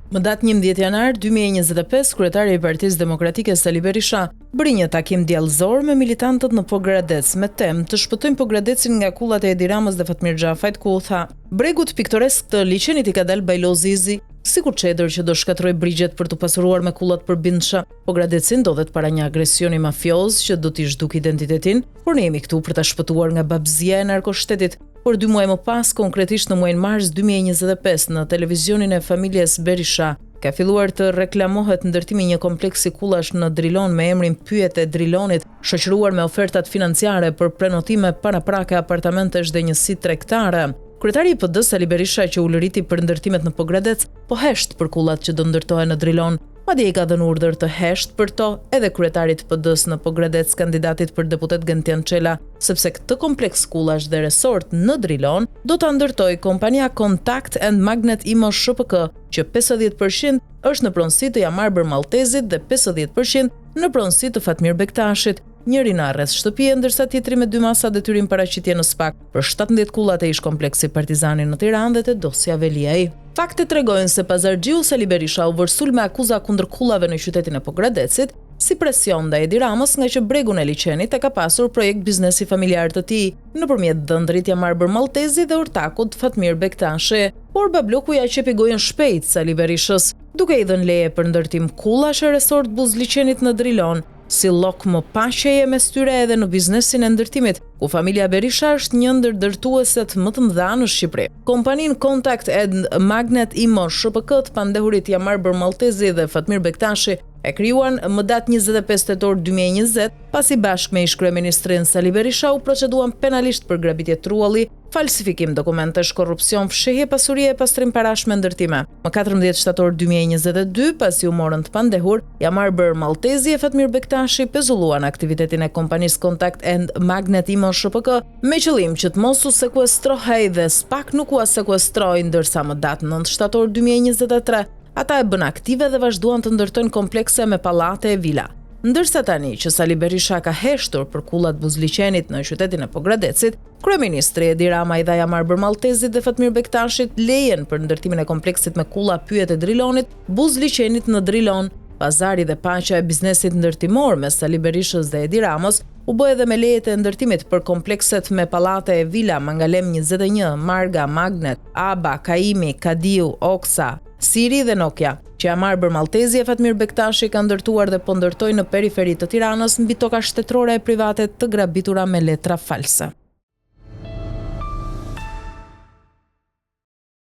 Më datë 11 janar 2025, kryetari i Partisë Demokratike Sali Berisha bëri një takim diellëzor me militantët në Pogradec me temë të shpëtojmë Pogradecin nga kullat e Edi Ramës dhe Fatmir Xhafajt, ku u tha: "Bregut piktoresk të liçenit i ka dalë bajlozi i zi, sikur çedër që do shkatroj brigjet për të pasuruar me kullat përbindshëm. Pogradeci ndodhet para një agresioni mafioz që do t'i zhduk identitetin, por ne jemi këtu për ta shpëtuar nga babëzia e narkoshtetit." Por 2 muaj më pas, konkretisht në muajin mars 2025, në televizionin e familjes Berisha, ka filluar të reklamohet ndërtimi një kompleksi kullash në Drilon me emrin Pyet e Drilonit, shoqëruar me ofertat financiare për prenotime paraprake apartamentesh dhe njësi tregtare. Kryetari i PD Sali Berisha, që u lëriti për ndërtimet në Pogradec, po hesht për kullat që do ndërtohen në Drilon. Madje i ka dhënë urdhër të hesht për to edhe kryetarit PD-s në Pogradec, kandidatit për deputet Gentian Çela, sepse këtë kompleks kullash dhe resort në Drilon do ta ndërtojë kompania Contact and Magnet Imo ShPK, që 50% është në pronësi të Jamar Maltezit dhe 50% në pronësi të Fatmir Bektashit. Njëri në arrest shtëpie, ndërsa tjetri me 2 masa detyrim paraqitje në SPAK për 17 kullat e ish kompleksi Partizani në Tiranë dhe te dosja Veliaj. Faktet tregojnë se pazargjiu Sali Berisha u vërsul me akuza kundër kullave në qytetin e Pogradecit, si presion ndaj Edi Ramës, nga që bregun e liçenit e ka pasur projekt biznesi familjar të tij, nëpërmjet dhëndrit Jamar Maltezi dhe ortakut Fatmir Bektashi. Por babloku ja qepi gojën shpejt Sali Berishës, duke i dhënë leje për ndërtim kullash e resort buz liçenit në Drilon, si llok më paqeje mes tyre edhe në biznesin e ndërtimit, ku familja Berisha është një ndër dërtueset më të mëdha në Shqipëri. Kompaninë Contact and Magnet Imo ShPK të pandehurit Jamar Maltezi dhe Fatmir Bektashi e krijuan më datë 25 tetor 2020, pasi bashkë me ish-kryeministrin Sali Berisha u proceduan penalisht për grabitje trulli, falsifikim dokumentesh, korrupsion, fshehje pasurie e pastrim parash me ndërtime. Më 14 shtator 2022, pasi u morën të pandehur, Jamar Maltezi e Fatmir Bektashi pezulluan aktivitetin e kompanisë Contact and Magnet Imo ShPK me qëllim që të mos u sekuestrohej dhe SPAK nuk u sekuestroi, ndërsa më datë 9 shtator 2023 ata e bën aktive dhe vazhduan të ndërtojnë komplekse me pallate e vila. Ndërsa tani që Sali Berisha ka heshtur për kullat buzliqenit në qytetin e Pogradecit, kryeministri Edi Rama i dha Jamar Maltezit dhe Fatmir Bektashit lejen për ndërtimin e kompleksit me kulla Pyet e Drilonit, buzliqenit në Drilon. Pazari dhe paqja e biznesit ndërtimor me Sali Berishës dhe Edi Ramës u bë edhe me lejet e ndërtimit për komplekset me pallate e vila Mangalem 21, Marga, Magnet, Aba, Kaimi, Kadiu, Oksa, Siri dhe Nokia, që Jamar Maltezi e Fatmir Bektashi ka ndërtuar dhe po ndërtojnë në periferi të Tiranës mbi toka shtetërore e private të grabitura me letra false.